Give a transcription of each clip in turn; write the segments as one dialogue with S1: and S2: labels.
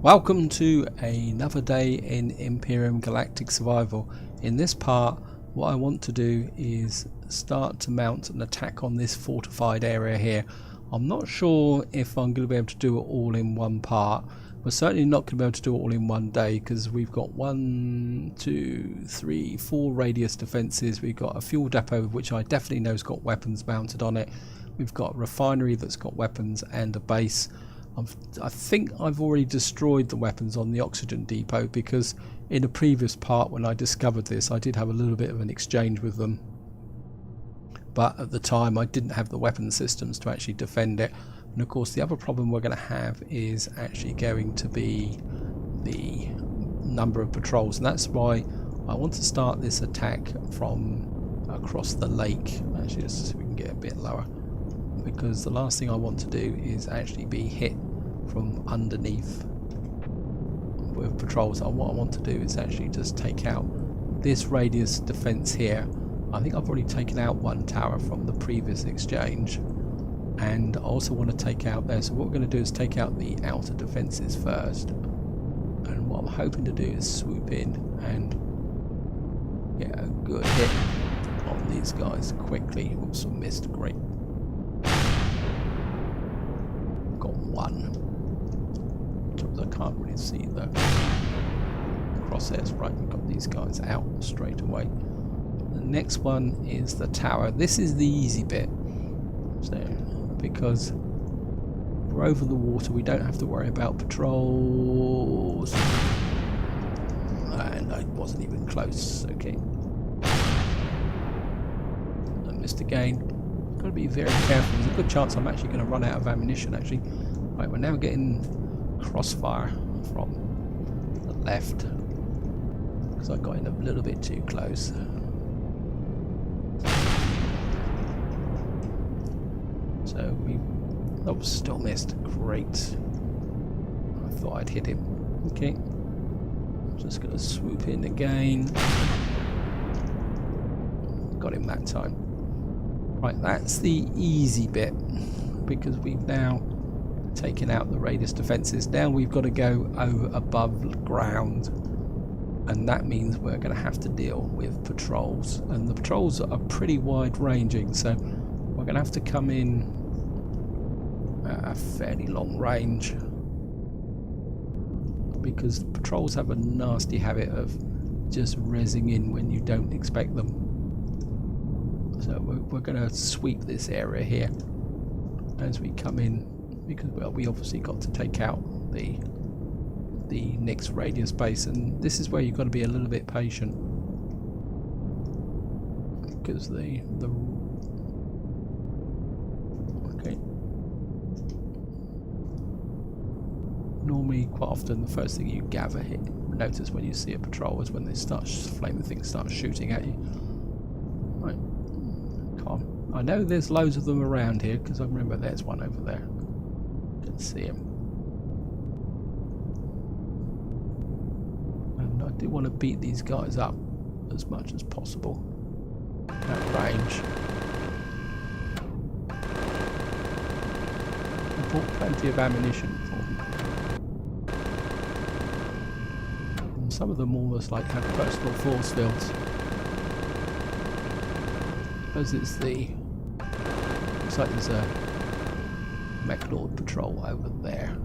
S1: Welcome to another day in Empyrion Galactic Survival. In this part, what I want to do is start to mount an attack on this fortified area here. I'm not sure if I'm going to be able to do it all in one part. We're certainly not going to be able to do it all in one day because we've got 1, 2, 3, 4 radius defences. We've got a fuel depot which I definitely know has got weapons mounted on it. We've got a refinery that's got weapons and a base. I think I've already destroyed the weapons on the oxygen depot because in a previous part when I discovered this I did have a little bit of an exchange with them, but at the time I didn't have the weapon systems to actually defend it. And of course the other problem we're going to have is actually going to be the number of patrols, and that's why I want to start this attack from across the lake. Actually, let's see if we can get a bit lower, because the last thing I want to do is actually be hit from underneath with patrols. And what I want to do is actually just take out this radius defense here. I think I've already taken out one tower from the previous exchange, and I also want to take out there. So what we're going to do is take out the outer defenses first, and what I'm hoping to do is swoop in and get a good hit on these guys quickly. Oops, I missed. Great. Got one. I can't really see the crosshairs. Right, we've got these guys out straight away. The next one is the tower. This is the easy bit, so because we're over the water we don't have to worry about patrols, and I wasn't even close. Okay, I missed again. Got to be very careful. There's a good chance I'm actually going to run out of ammunition actually. Right, we're now getting crossfire from the left because I got in a little bit too close. So we still missed. Great. I thought I'd hit him. Okay, I'm just going to swoop in again. Got him that time. Right, that's the easy bit because we've now taken out the radius defences. Now we've got to go over above ground, and that means we're going to have to deal with patrols, and the patrols are pretty wide ranging, so we're going to have to come in at a fairly long range because patrols have a nasty habit of just rezzing in when you don't expect them. So we're going to sweep this area here as we come in, because well, we obviously got to take out the next radius base, and this is where you've got to be a little bit patient because okay. Normally, quite often, the first thing you notice when you see a patrol is when they start flaming things start shooting at you. Right, calm. I know there's loads of them around here because I remember there's one over there. Can see him. And I do want to beat these guys up as much as possible at range. I bought plenty of ammunition for them. And some of them almost like have personal force fields. Suppose it's looks like there's a Mech Lord patrol over there.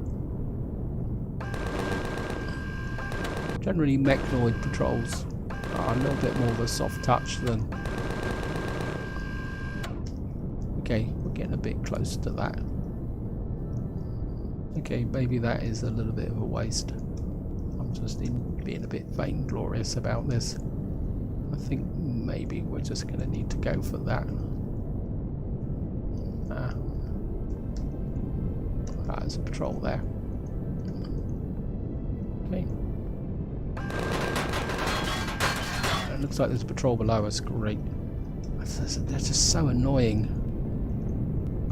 S1: Generally Mech Lord patrols are a little bit more of a soft touch than... Okay, we're getting a bit close to that. Okay, maybe that is a little bit of a waste. I'm just being a bit vainglorious about this. I think maybe we're just going to need to go for that. There's a patrol there. Okay. It looks like there's a patrol below us. Great. They're just so annoying.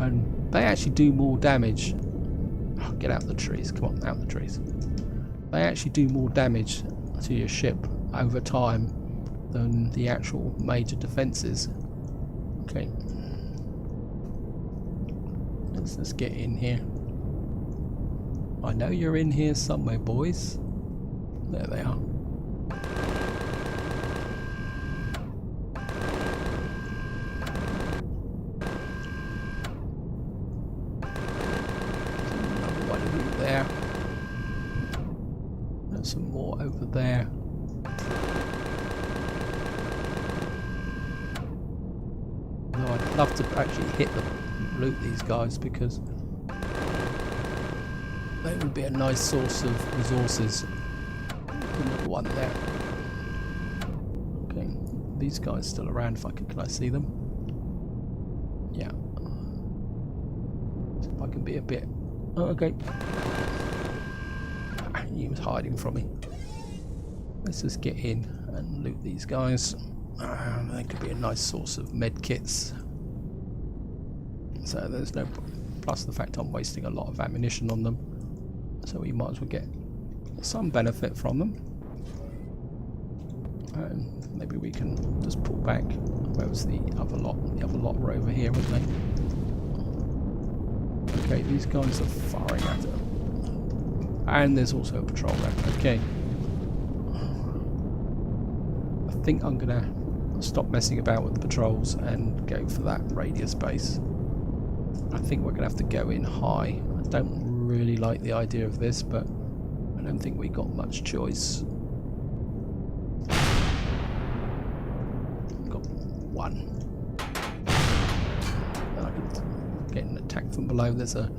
S1: And they actually do more damage. Oh, get out the trees. Come on, out the trees. They actually do more damage to your ship over time than the actual major defences. Okay. Let's get in here. I know you're in here somewhere, boys. There they are. Another one over there. There's some more over there. No, I'd love to actually hit them, loot these guys, because they would be a nice source of resources. Another one there. Okay, these guys still around. If I can I see them? Yeah. So if I can be a bit. Oh, okay. He was hiding from me. Let's just get in and loot these guys. They could be a nice source of med kits. So there's no. Plus the fact I'm wasting a lot of ammunition on them. So we might as well get some benefit from them. And maybe we can just pull back. Where was the other lot? The other lot were over here, weren't they? Okay, these guys are firing at it. And there's also a patrol there. Okay. I think I'm gonna stop messing about with the patrols and go for that radius base. I think we're gonna have to go in high. I don't really like the idea of this, but I don't think we got much choice. Got one. I can get an attack from below. There's a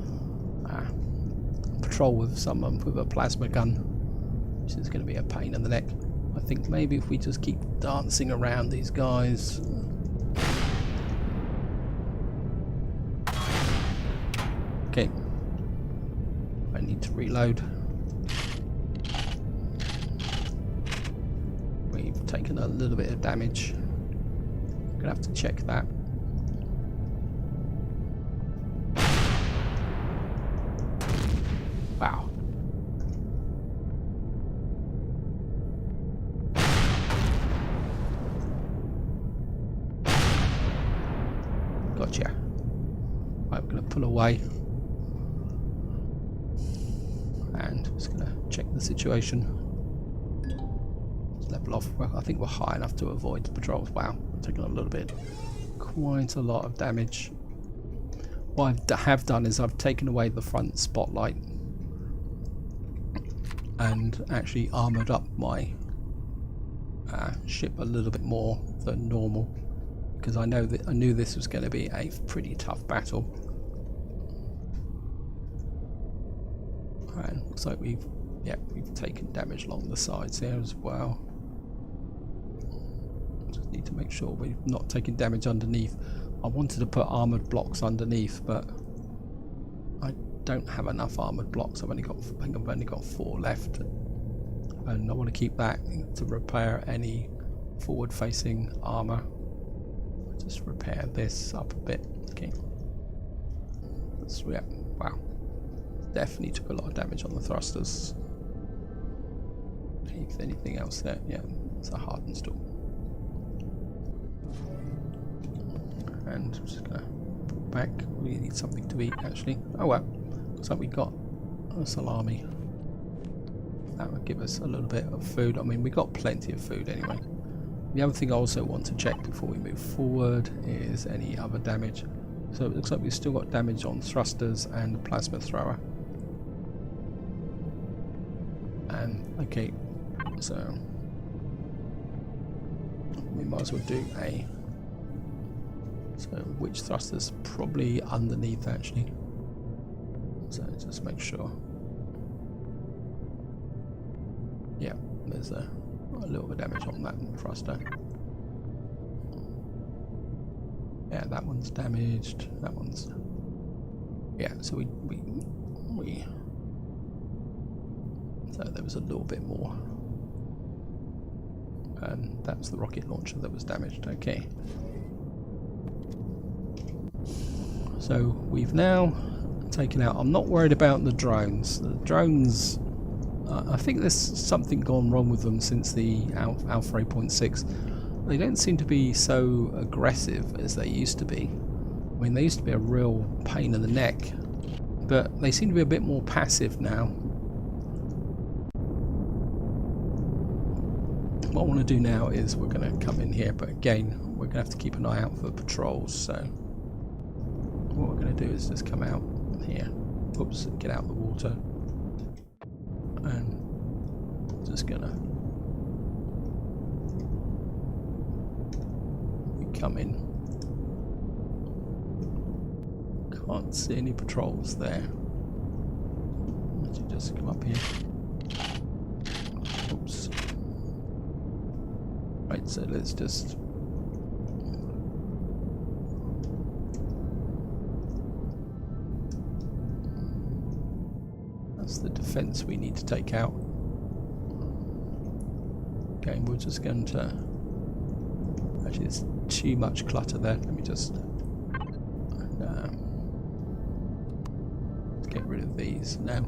S1: patrol with someone with a plasma gun, which is going to be a pain in the neck. I think maybe if we just keep dancing around these guys. Okay. I need to reload. We've taken a little bit of damage. I'm gonna have to check that. Wow. Gotcha. Right, we're gonna pull away. And just going to check the situation. Let's level off. Well, I think we're high enough to avoid the patrols. Wow, taking a little bit, quite a lot of damage. What I have done is I've taken away the front spotlight and actually armoured up my ship a little bit more than normal, because I knew this was going to be a pretty tough battle. And looks like we've taken damage along the sides here as well. Just need to make sure we've not taken damage underneath. I wanted to put armoured blocks underneath, but I don't have enough armoured blocks. I think I've only got 4 left, and I want to keep that to repair any forward-facing armour. Just repair this up a bit. Okay. Yeah. Wow. Definitely took a lot of damage on the thrusters. Anything else there? Yeah, it's a hardened stall. And I'm just gonna pull back. We need something to eat actually. Oh well, looks like we got a salami. That would give us a little bit of food. I mean, we got plenty of food anyway. The other thing I also want to check before we move forward is any other damage. So it looks like we've still got damage on thrusters and the plasma thrower. And okay, so we might as well do a. So which thrusters? Probably underneath actually. So just make sure. Yeah, there's a little bit of damage on that thruster. Yeah, that one's damaged. That one's. Yeah, so we. So there was a little bit more. And that's the rocket launcher that was damaged. Okay. So we've now taken out. I'm not worried about the drones. The drones. I think there's something gone wrong with them since the Alpha 8.6. They don't seem to be so aggressive as they used to be. I mean, they used to be a real pain in the neck, but they seem to be a bit more passive now. what I want to do now is we're going to come in here, but again we're going to have to keep an eye out for patrols. So what we're going to do is just come out here, oops, get out of the water, and just going to come in. Can't see any patrols there. Let's just come up here. Oops. Right, so let's just that's the defense we need to take out. Okay, we're just going to actually there's too much clutter there. Let me just let's get rid of these now.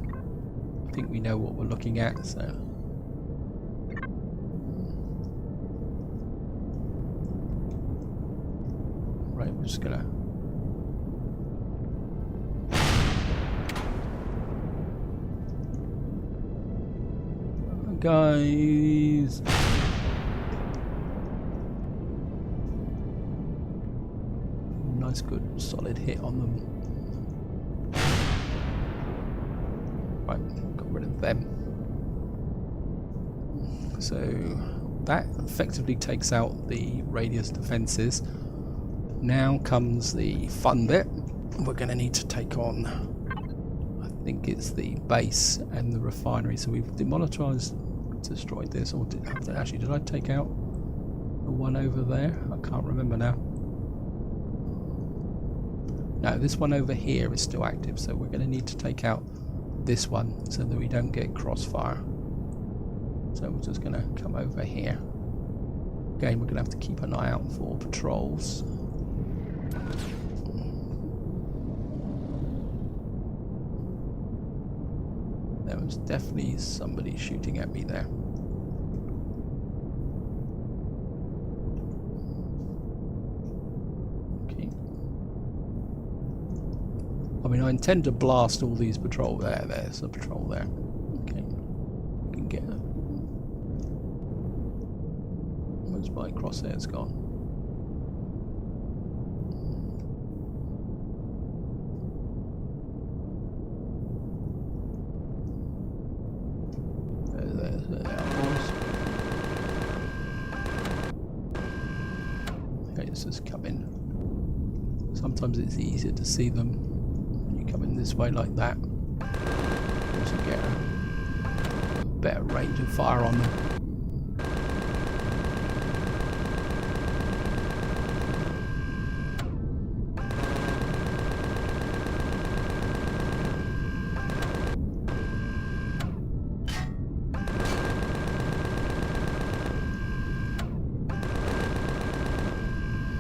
S1: I think we know what we're looking at, so right, we're just gonna guys. Nice, good, solid hit on them. Right, got rid of them. So that effectively takes out the radius defences. Now comes the fun bit. We're going to need to take on, I think it's the base and the refinery. So we've destroyed this, or did I take out the one over there? I can't remember now. No, this one over here is still active, so we're going to need to take out this one so that we don't get crossfire. So we're just going to come over here. Again, we're going to have to keep an eye out for patrols. There was definitely somebody shooting at me there. I mean, I intend to blast all these patrol there. There's a patrol there. Okay, we can get. Where's my crosshairs gone? There okay, let's just come in. Sometimes it's easier to see them. Coming this way like that, also get a better range of fire on them.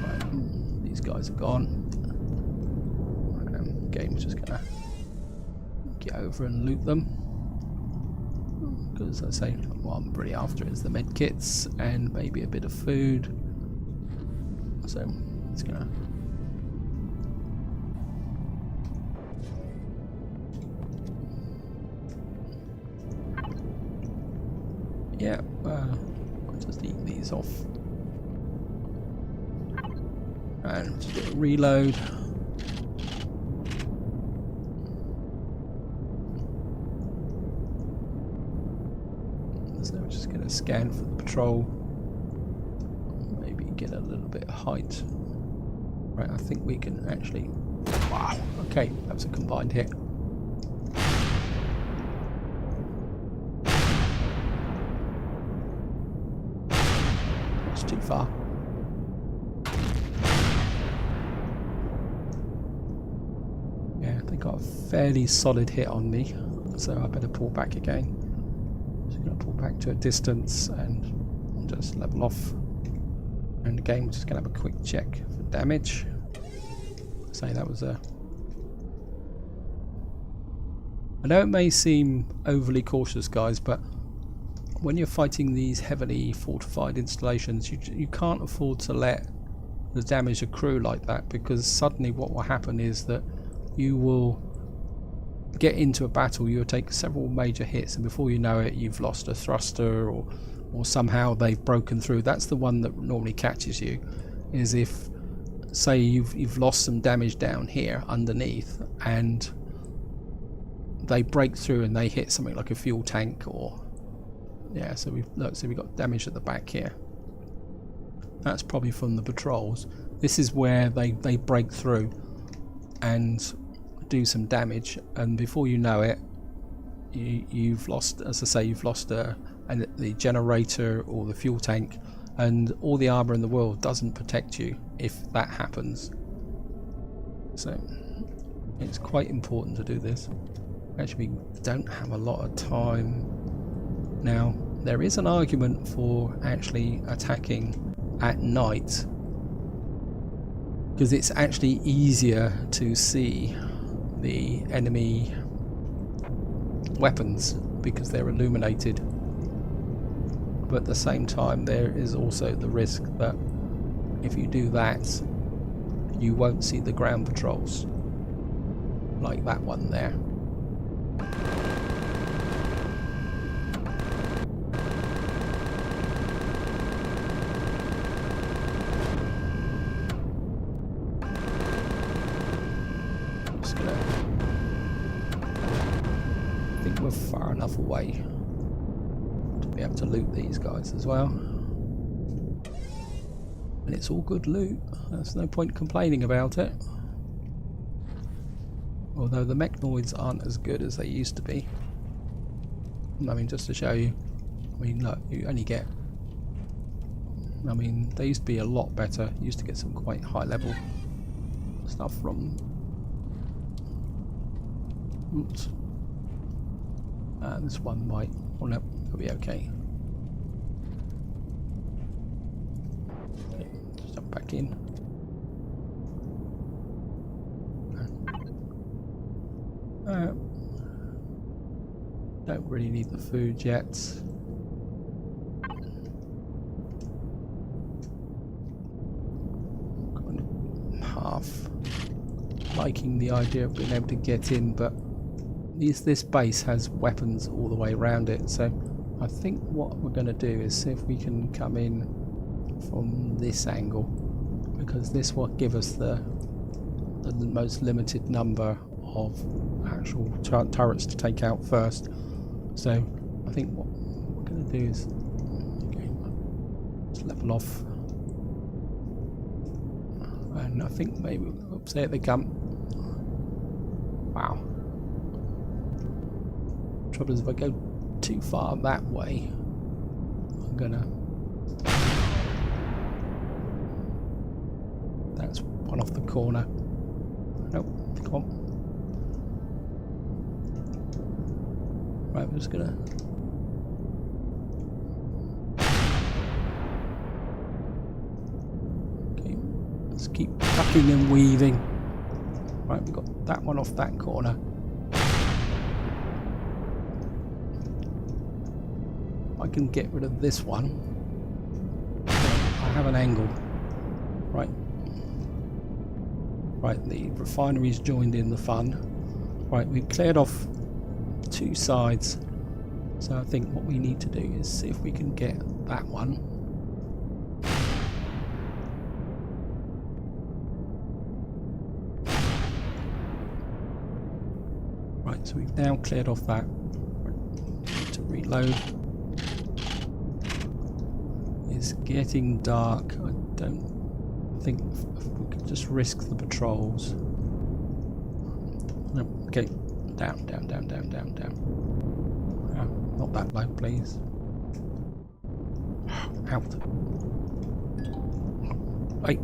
S1: Right, these guys are gone. Game's just gonna get over and loot them, because I say what I'm really after is the med kits and maybe a bit of food. So it's gonna I'll just eat these off and just do a reload. So we're just going to scan for the patrol, maybe get a little bit of height. Right, I think we can actually, wow, okay, that was a combined hit. That's too far. Yeah, they got a fairly solid hit on me, so I better pull back again. Just going to pull back to a distance and just level off. And again, we're just going to have a quick check for damage. Say that was a. I know it may seem overly cautious, guys, but when you're fighting these heavily fortified installations, you can't afford to let the damage accrue like that, because suddenly what will happen is that you will get into a battle, you'll take several major hits, and before you know it, you've lost a thruster, or somehow they've broken through. That's the one that normally catches you, is if, say, you've lost some damage down here underneath, and they break through and they hit something like a fuel tank, or yeah. So we've got damage at the back here. That's probably from the patrols. This is where they break through and do some damage, and before you know it, you've lost, as I say, you've lost the generator or the fuel tank, and all the armor in the world doesn't protect you if that happens. So it's quite important to do this. Actually, we don't have a lot of time now. There is an argument for actually attacking at night, because it's actually easier to see the enemy weapons because they're illuminated. But at the same time, there is also the risk that if you do that, you won't see the ground patrols, like that one there. I think we're far enough away to be able to loot these guys as well, and it's all good loot. There's no point complaining about it, although the mechnoids aren't as good as they used to be. I mean, just to show you, I mean, look, you only get, I mean, they used to be a lot better. You used to get some quite high level stuff from. Oops. This one might, oh no, it'll be okay. Okay, just jump back in. Don't really need the food yet. Kind of half liking the idea of being able to get in, but this base has weapons all the way around it, so I think what we're going to do is see if we can come in from this angle, because this will give us the most limited number of actual turrets to take out first. So I think what we're going to do is, okay, let's level off, and I think maybe, oops, there they come. Wow. Trouble is, if I go too far that way, I'm gonna. That's one off the corner. Nope, come on. Right, we're just gonna. Okay, let's keep ducking and weaving. Right, we've got that one off that corner. I can get rid of this one. I have an angle. Right. Right, the refinery's joined in the fun. Right, we've cleared off two sides. So I think what we need to do is see if we can get that one. Right, so we've now cleared off that. Right, to reload. It's getting dark. I don't think if we could just risk the patrols. No, okay, down. Not that low, please. Out. Hey.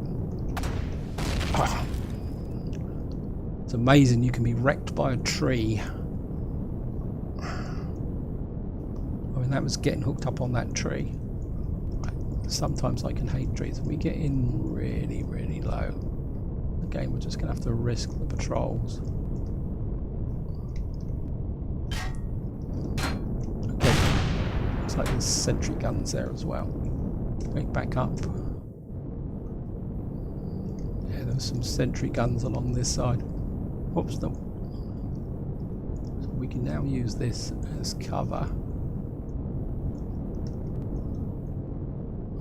S1: Ah. It's amazing you can be wrecked by a tree. I mean, that was getting hooked up on that tree. Sometimes I can hate trees. If we get in really, really low, again, we're just going to have to risk the patrols. Okay, looks like there's sentry guns there as well. Okay, back up. Yeah, there's some sentry guns along this side. Whoops, no. can now use this as cover.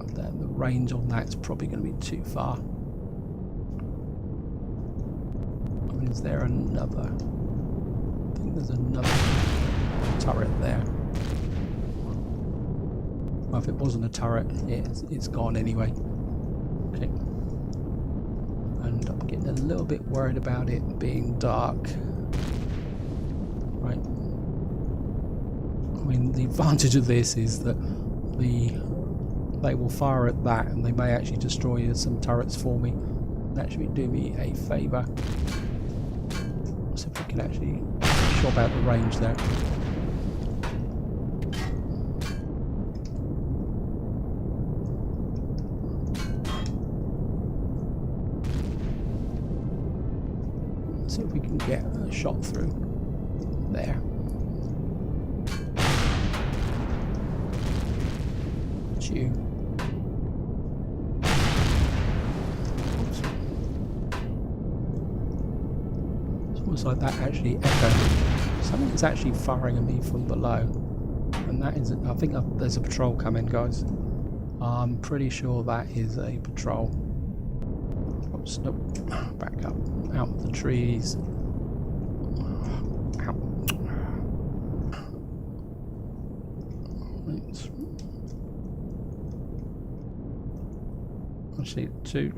S1: And then the range on that's probably going to be too far. I mean, is there another? I think there's another turret there. Well, if it wasn't a turret, it's gone anyway. Okay. And I'm getting a little bit worried about it being dark. Right. I mean, the advantage of this is that they will fire at that and they may actually destroy some turrets for me. That should do me a favour. So if we can actually swap out the range there. See if we can get a shot through there. It's you. Oops. It's almost like that actually echoed. Something is actually firing at me from below. And that is, I think there's a patrol coming, guys. I'm pretty sure that is a patrol. Oops, nope. Back up. Out of the trees. Out. Right. Actually, to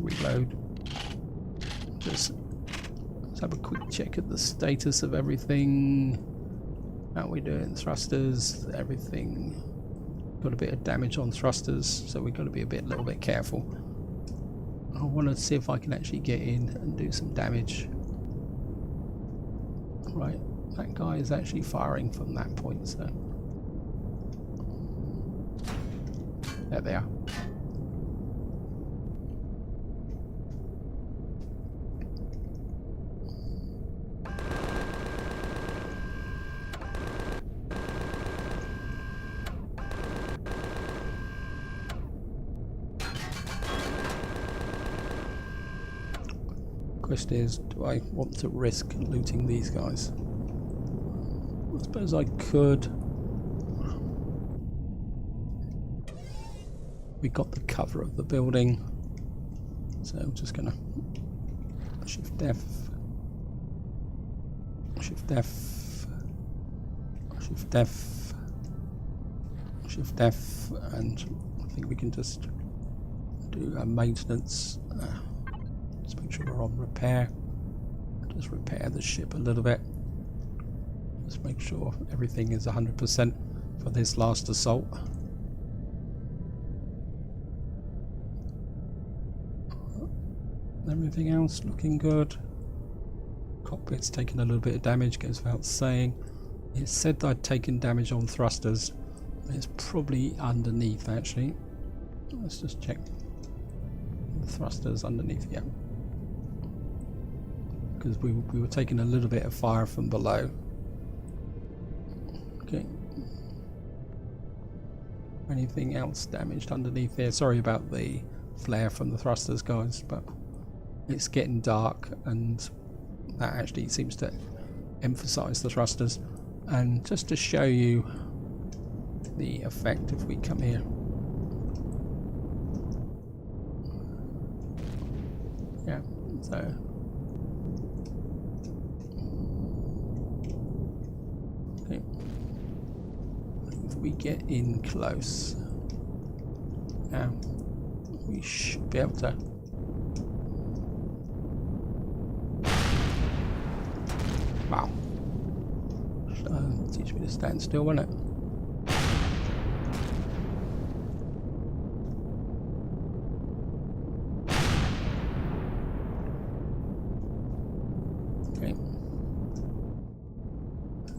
S1: reload. Just let's have a quick check at the status of everything. How are we doing? Thrusters, everything. Got a bit of damage on thrusters, so we've got to be a little bit careful. I want to see if I can actually get in and do some damage. Right, that guy is actually firing from that point, so there they are. Question is, do I want to risk looting these guys? I suppose I could. We got the cover of the building, so I'm just gonna shift F, shift F, shift F, shift F, and I think we can just do a maintenance. Let's make sure we're on repair. Just repair the ship a little bit. Just make sure everything is 100% for this last assault. Everything else looking good. Cockpit's taken a little bit of damage, goes without saying. It said that I'd taken damage on thrusters. It's probably underneath actually. Let's just check. The thrusters underneath, yeah. Because we were taking a little bit of fire from below. Okay. Anything else damaged underneath there? Sorry about the flare from the thrusters, guys, but it's getting dark and that actually seems to emphasize the thrusters. And just to show you the effect, if we come here. Yeah, so okay. If we get in close, now we should be able to. Wow. Teach me to stand still, won't it? Okay.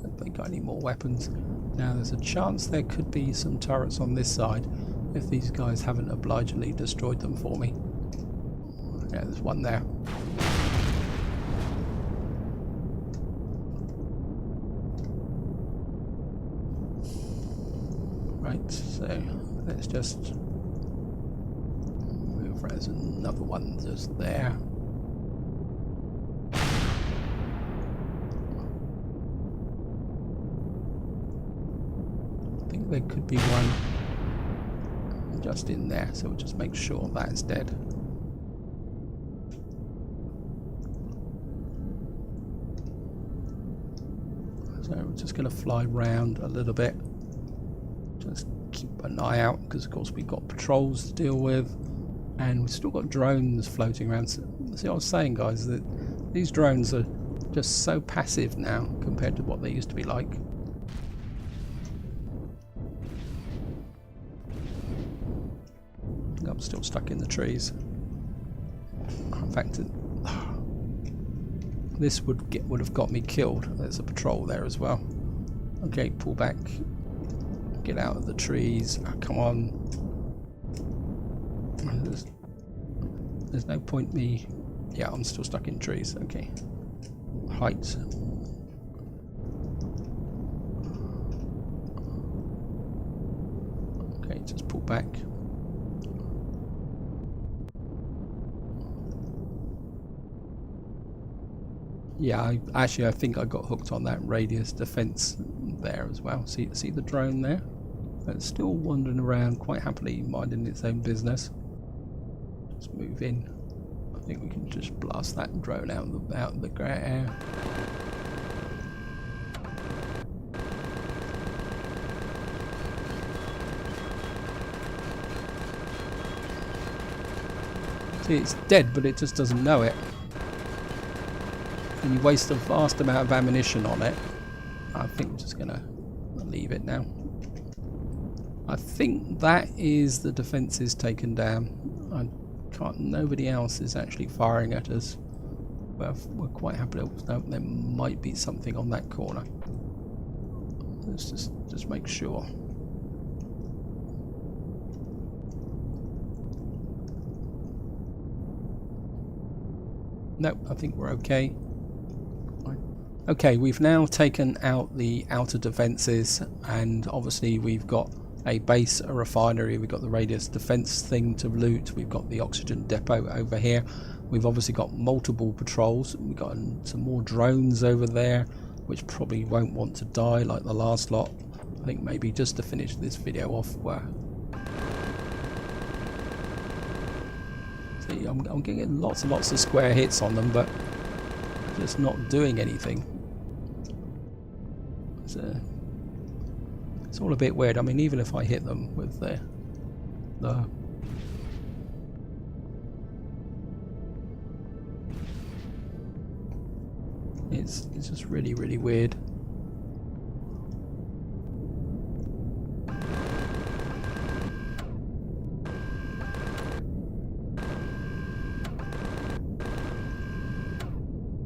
S1: Have they got any more weapons? Now there's a chance there could be some turrets on this side if these guys haven't obligingly destroyed them for me. Yeah, there's one there. Right, so let's just move. There's another one just there. think there could be one just in there, so we'll just make sure that's dead. So we're just going to fly round a little bit, just keep an eye out, because of course we've got patrols to deal with, and we've still got drones floating around. So, see what I was saying, guys, that these drones are just so passive now compared to what they used to be like. I'm still stuck in the trees. In fact, this would have got me killed. There's a patrol there as well. Okay, pull back. Get out of the trees. Oh, come on. There's no point me... Yeah, I'm still stuck in trees. Okay. Height. Okay, just pull back. Yeah, I think I got hooked on that radius defense there as well. See the drone there? It's still wandering around quite happily, minding its own business. Just move in. I think we can just blast that drone out of the grey air. See, it's dead, but it just doesn't know it. And you waste a vast amount of ammunition on it. I think we're just going to leave it now. I think that is the defences taken down. Nobody else is actually firing at us. We're quite happy to know there might be something on that corner. Let's just make sure. Nope, I think we're okay. Okay, we've now taken out the outer defences, and obviously we've got a base, a refinery, we've got the radius defence thing to loot, we've got the oxygen depot over here, we've obviously got multiple patrols, we've got some more drones over there, which probably won't want to die like the last lot. I think maybe just to finish this video off, see, I'm getting lots and lots of square hits on them, but just not doing anything. It's all a bit weird. I mean, even if I hit them with it's just really, really weird.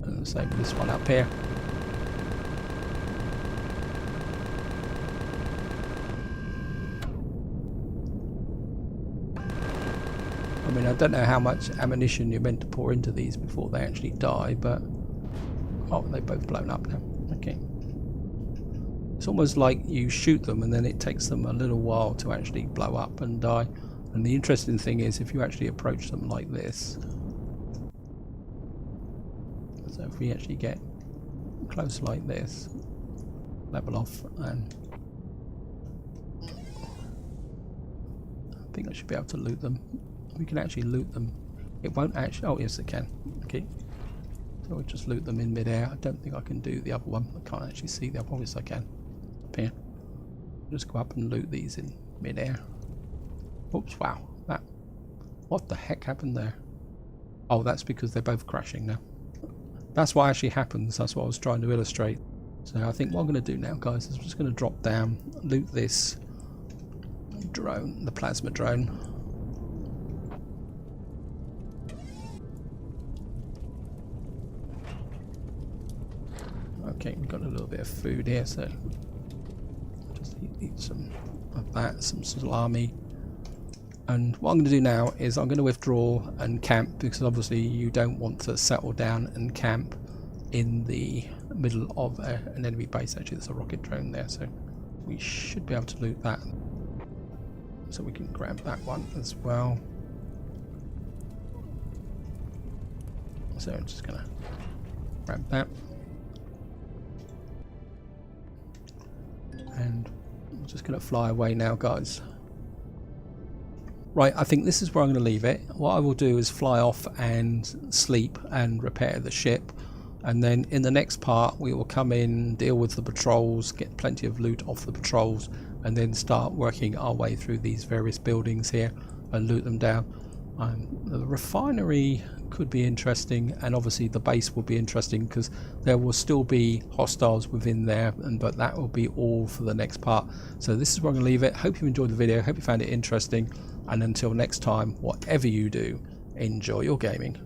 S1: And same with this one up here. I mean, I don't know how much ammunition you're meant to pour into these before they actually die, but... Oh, they've both blown up now. Okay. It's almost like you shoot them and then it takes them a little while to actually blow up and die. And the interesting thing is, if you actually approach them like this... So if we actually get close like this, level off, and... I think I should be able to loot them. We can actually loot them. It won't actually... Oh, yes, it can. Okay. So we'll just loot them in mid-air. I don't think I can do the other one. I can't actually see the other one. Yes, I can. Up here. Just go up and loot these in mid-air. Oops, wow. What the heck happened there? Oh, that's because they're both crashing now. That's what actually happens. That's what I was trying to illustrate. So I think what I'm going to do now, guys, is I'm just going to drop down, loot this drone, the plasma drone. Okay, we've got a little bit of food here, so just eat some of that, some salami. And what I'm going to do now is I'm going to withdraw and camp, because obviously you don't want to settle down and camp in the middle of an enemy base. Actually, there's a rocket drone there, so we should be able to loot that. So we can grab that one as well. So I'm just going to grab that. And I'm just going to fly away now, guys. Right, I think this is where I'm going to leave it. What I will do is fly off and sleep and repair the ship, and then in the next part we will come in, deal with the patrols, get plenty of loot off the patrols, and then start working our way through these various buildings here and loot them down. The refinery could be interesting, and obviously the base will be interesting because there will still be hostiles within there, but that will be all for the next part. So this is where I'm going to leave it. Hope you enjoyed the video, hope you found it interesting, and until next time, whatever you do, enjoy your gaming.